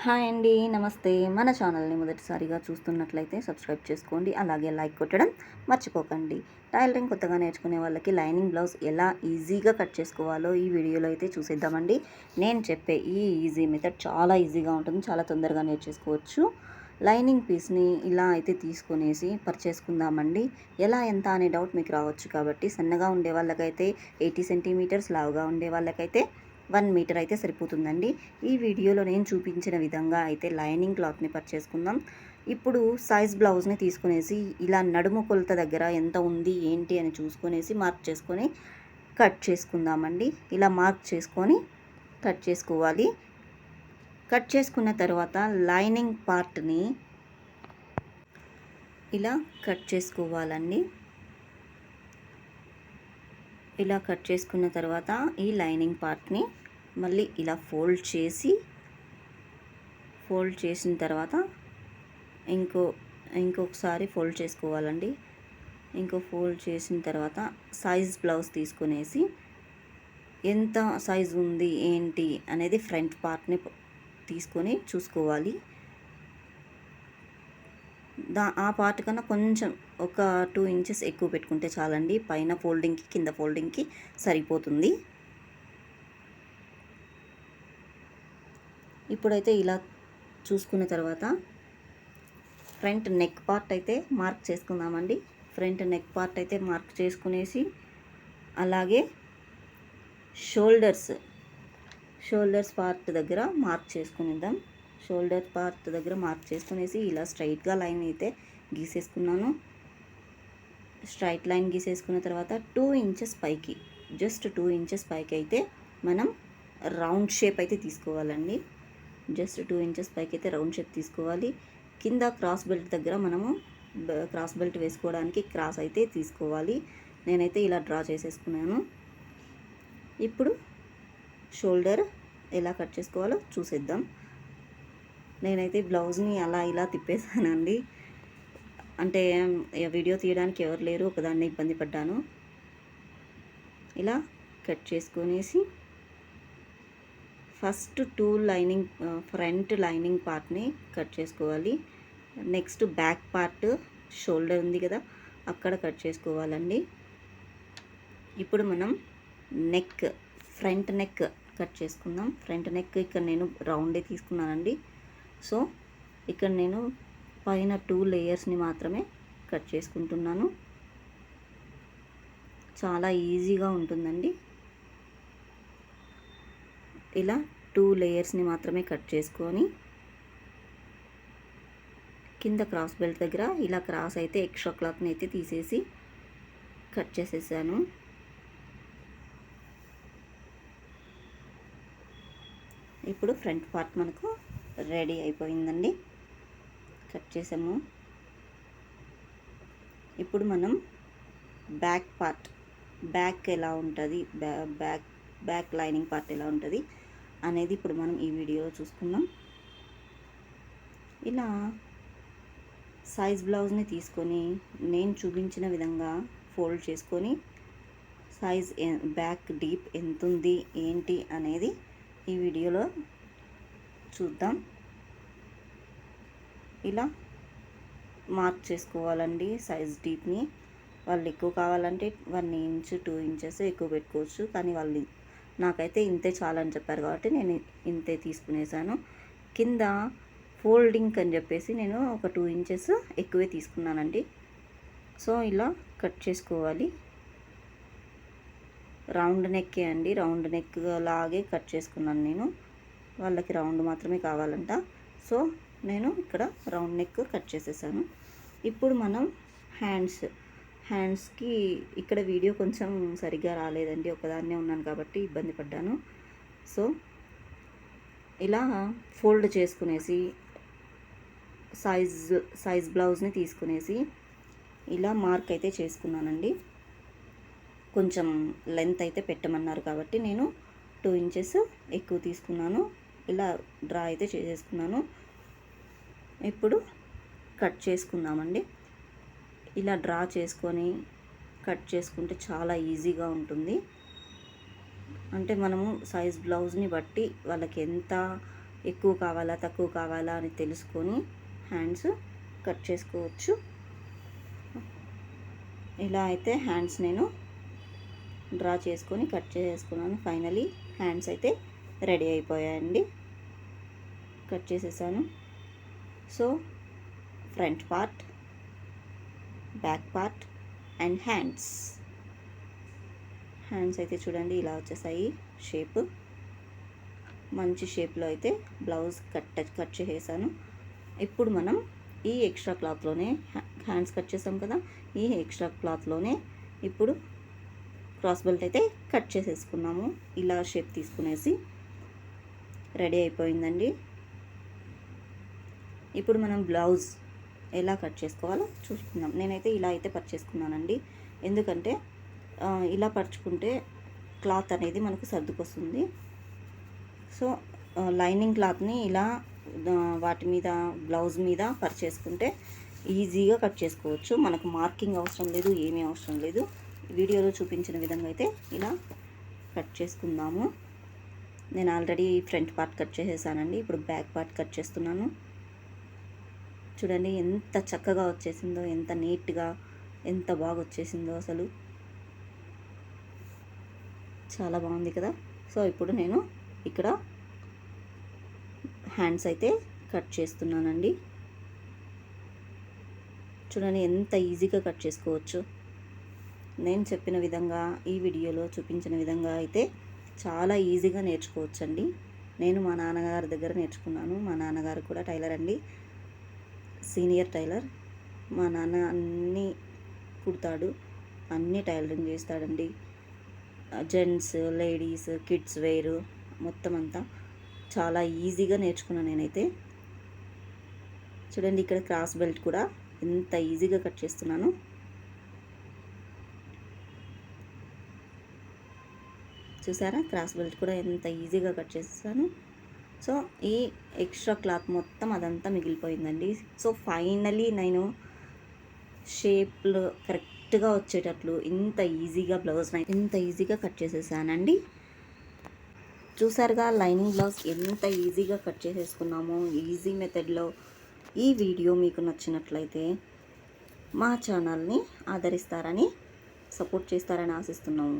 Hi అండి, నమస్తే. మన ఛానల్ని మొదటిసారిగా చూస్తున్నట్లయితే సబ్స్క్రైబ్ చేసుకోండి, అలాగే లైక్ కొట్టడం మర్చిపోకండి. టైలరింగ్ కొత్తగా నేర్చుకునే వాళ్ళకి లైనింగ్ బ్లౌజ్ ఎలా ఈజీగా కట్ చేసుకోవాలో ఈ వీడియోలో అయితే చూసేద్దామండి. నేను చెప్పే ఈ ఈజీ మెథడ్ చాలా ఈజీగా ఉంటుంది, చాలా తొందరగా నేర్చేసుకోవచ్చు. లైనింగ్ పీస్ని ఇలా అయితే తీసుకునేసి పర్చేసుకుందామండి. ఎలా ఎంత అనే డౌట్ మీకు రావచ్చు కాబట్టి, సన్నగా ఉండే వాళ్ళకైతే 80 సెంటీమీటర్స్, లావుగా ఉండే వాళ్ళకైతే 1 మీటర్ అయితే సరిపోతుందండి. ఈ వీడియోలో నేను చూపించిన విధంగా అయితే లైనింగ్ క్లాత్ని పర్చేసుకుందాం. ఇప్పుడు సైజ్ బ్లౌజ్ని తీసుకునేసి ఇలా నడుము కొలత దగ్గర ఎంత ఉంది ఏంటి అని చూసుకునేసి మార్క్ చేసుకొని కట్ చేసుకుందామండి. ఇలా మార్క్ చేసుకొని కట్ చేసుకోవాలి. కట్ చేసుకున్న తర్వాత లైనింగ్ పార్ట్ని ఇలా కట్ చేసుకోవాలండి. ఇలా కట్ చేసుకున్న తర్వాత ఈ లైనింగ్ పార్ట్ని మళ్ళీ ఇలా ఫోల్డ్ చేసిన తర్వాత ఇంకొకసారి ఫోల్డ్ చేసుకోవాలండి. ఫోల్డ్ చేసిన తర్వాత సైజ్ బ్లౌజ్ తీసుకునేసి ఎంత సైజ్ ఉంది ఏంటి అనేది ఫ్రంట్ పార్ట్ని తీసుకొని చూసుకోవాలి. ఆ పార్ట్ కన్నా కొంచెం ఒక 2 ఇంచెస్ ఎక్కువ పెట్టుకుంటే చాలండి. పైన ఫోల్డింగ్కి కింద ఫోల్డింగ్కి సరిపోతుంది. ఇప్పుడైతే ఇలా చూసుకున్న తర్వాత ఫ్రంట్ నెక్ పార్ట్ అయితే మార్క్ చేసుకుందామండి. ఫ్రంట్ నెక్ పార్ట్ అయితే మార్క్ చేసుకునేసి అలాగే షోల్డర్స్ పార్ట్ దగ్గర మార్క్ చేసుకునిద్దాం. షోల్డర్ పార్ట్ దగ్గర మార్క్ చేసుకునేసి ఇలా స్ట్రైట్గా లైన్ అయితే గీసేసుకున్నాను. స్ట్రైట్ లైన్ గీసేసుకున్న తర్వాత 2 ఇంచెస్ పైకి, జస్ట్ 2 ఇంచెస్ పైకి అయితే మనం రౌండ్ షేప్ అయితే తీసుకోవాలండి. జస్ట్ 2 ఇంచెస్ పైకి అయితే రౌండ్ షేప్ తీసుకోవాలి. కింద క్రాస్ బెల్ట్ దగ్గర మనము క్రాస్ బెల్ట్ వేసుకోవడానికి క్రాస్ అయితే తీసుకోవాలి. నేనైతే ఇలా డ్రా చేసేసుకున్నాను. ఇప్పుడు షోల్డర్ ఎలా కట్ చేసుకోవాలో చూసేద్దాం. నేనైతే బ్లౌజ్ని అలా ఇలా తిప్పేసానండి. అంటే వీడియో తీయడానికి ఎవరు లేరు, ఒకదాన్ని ఇబ్బంది పడ్డాను. ఇలా కట్ చేసుకునేసి ఫస్ట్ ఫ్రంట్ లైనింగ్ పార్ట్ని కట్ చేసుకోవాలి. నెక్స్ట్ బ్యాక్ పార్ట్ షోల్డర్ ఉంది కదా, అక్కడ కట్ చేసుకోవాలండి. ఇప్పుడు మనం ఫ్రంట్ నెక్ కట్ చేసుకుందాం. ఫ్రంట్ నెక్ ఇక్కడ నేను రౌండే తీసుకున్నానండి. సో ఇక్కడ నేను పైన 2 లేయర్స్ని మాత్రమే కట్ చేసుకుంటున్నాను. చాలా ఈజీగా ఉంటుందండి. ఇలా 2 లేయర్స్ని మాత్రమే కట్ చేసుకొని కింద క్రాస్ బెల్ట్ దగ్గర ఇలా క్రాస్ అయితే ఎక్స్ట్రా క్లాత్ని అయితే తీసేసి కట్ చేసేసాను. ఇప్పుడు ఫ్రంట్ పార్ట్ మనకు రెడీ అయిపోయిందండి. కట్ చేసాము. ఇప్పుడు మనం బ్యాక్ ఎలా ఉంటుంది, బ్యాక్ లైనింగ్ పార్ట్ ఎలా ఉంటుంది అనేది ఇప్పుడు మనం ఈ వీడియోలో చూసుకుందాం. ఇలా సైజ్ బ్లౌజ్ని తీసుకొని నేను చూపించిన విధంగా ఫోల్డ్ చేసుకొని సైజ్ బ్యాక్ డీప్ ఎంత ఉంది ఏంటి అనేది ఈ వీడియోలో చూద్దాం. ఇలా మార్క్ చేసుకోవాలండి సైజ్ డీప్ని. వాళ్ళు ఎక్కువ కావాలంటే 1 ఇంచ్ 2 ఇంచెస్ ఎక్కువ పెట్టుకోవచ్చు, కానీ నాకైతే ఇంతే చాలని చెప్పారు కాబట్టి నేను ఇంతే తీసుకునేసాను. కింద ఫోల్డింగ్ అని చెప్పేసి నేను ఒక 2 ఇంచెస్ ఎక్కువే తీసుకున్నానండి. సో ఇలా కట్ చేసుకోవాలి. రౌండ్ నెక్కే అండి, రౌండ్ నెక్ లాగే కట్ చేసుకున్నాను నేను. వాళ్ళకి రౌండ్ మాత్రమే కావాలంట, సో నేను ఇక్కడ రౌండ్ నెక్ కట్ చేసేసాను. ఇప్పుడు మనం హ్యాండ్స్కి ఇక్కడ వీడియో కొంచెం సరిగ్గా రాలేదండి, ఒకదాన్నే ఉన్నాను కాబట్టి ఇబ్బంది పడ్డాను. సో ఇలా ఫోల్డ్ చేసుకునేసి సైజ్ బ్లౌజ్ని తీసుకునేసి ఇలా మార్క్ అయితే చేసుకున్నానండి. కొంచెం లెంత్ అయితే పెట్టమన్నారు కాబట్టి నేను 2 ఇంచెస్ ఎక్కువ తీసుకున్నాను. ఇలా డ్రా అయితే చేసేసుకున్నాను. ఇప్పుడు కట్ చేసుకుందామండి. ఇలా డ్రా చేసుకొని కట్ చేసుకుంటే చాలా ఈజీగా ఉంటుంది. అంటే మనము సైజ్ బ్లౌజ్ని బట్టి వాళ్ళకి ఎంత ఎక్కువ కావాలా తక్కువ కావాలా అని తెలుసుకొని హ్యాండ్స్ కట్ చేసుకోవచ్చు. ఇలా అయితే హ్యాండ్స్ నేను డ్రా చేసుకొని కట్ చేసుకున్నాను. ఫైనలీ హ్యాండ్స్ అయితే రెడీ అయిపోయాయండి, కట్ చేసేసాను. So front part, back part and hands అయితే చూడండి ఇలా వచ్చేసాయి. షేప్ మంచి షేప్లో అయితే బ్లౌజ్ కట్ చేసేసాను. ఇప్పుడు మనం ఈ ఎక్స్ట్రా క్లాత్లోనే హ్యాండ్స్ కట్ చేసాం కదా, ఈ ఎక్స్ట్రా క్లాత్లోనే ఇప్పుడు క్రాస్ బెల్ట్ అయితే కట్ చేసేసుకున్నాము. ఇలా షేప్ తీసుకునేసి రెడీ అయిపోయిందండి. ఇప్పుడు మనం బ్లౌజ్ ఎలా కట్ చేసుకోవాలో చూసుకుందాం. నేనైతే ఇలా అయితే పర్చేసుకున్నానండి. ఎందుకంటే ఇలా పరుచుకుంటే క్లాత్ అనేది మనకు సర్దుకొస్తుంది. సో లైనింగ్ క్లాత్ని ఇలా వాటి మీద బ్లౌజ్ మీద పర్చేసుకుంటే ఈజీగా కట్ చేసుకోవచ్చు. మనకు మార్కింగ్ అవసరం లేదు, ఏమీ అవసరం లేదు. వీడియోలో చూపించిన విధంగా అయితే ఇలా కట్ చేసుకుందాము. నేను ఆల్రెడీ ఫ్రంట్ పార్ట్ కట్ చేసేసానండి. ఇప్పుడు బ్యాక్ పార్ట్ కట్ చేస్తున్నాను. చూడండి ఎంత చక్కగా వచ్చేసిందో, ఎంత నీట్గా, ఎంత బాగా వచ్చేసిందో, అసలు చాలా బాగుంది కదా. సో ఇప్పుడు నేను ఇక్కడ హ్యాండ్స్ అయితే కట్ చేస్తున్నానండి. చూడండి ఎంత ఈజీగా కట్ చేసుకోవచ్చు. నేను చెప్పిన విధంగా ఈ వీడియోలో చూపించిన విధంగా అయితే చాలా ఈజీగా నేర్చుకోవచ్చండి. నేను మా నాన్నగారి దగ్గర నేర్చుకున్నాను. మా నాన్నగారు కూడా టైలర్ అండి, సీనియర్ టైలర్. మా నాన్న అన్నీ కుడతాడు, అన్నీ టైలరింగ్ చేస్తాడండి. జెంట్స్, లేడీస్, కిడ్స్ వేర్ మొత్తం అంతా చాలా ఈజీగా నేర్చుకున్నాను నేనైతే. చూడండి ఇక్కడ క్రాస్ బెల్ట్ కూడా ఎంత ఈజీగా కట్ చేస్తున్నాను. చూసారా, క్రాస్ బెల్ట్ కూడా ఎంత ఈజీగా కట్ చేస్తాను. సో ఈ ఎక్స్ట్రా క్లాత్ మొత్తం అదంతా మిగిలిపోయిందండి. సో ఫైనలీ నేను షేప్లు కరెక్ట్గా వచ్చేటట్లు ఇంత ఈజీగా కట్ చేసేసానండి. చూసారుగా లైనింగ్ బ్లౌజ్ ఎంత ఈజీగా కట్ చేసేసుకున్నామో ఈజీ మెథడ్లో. ఈ వీడియో మీకు నచ్చినట్లయితే మా ఛానల్ని ఆదరిస్తారని, సపోర్ట్ చేస్తారని ఆశిస్తున్నాము.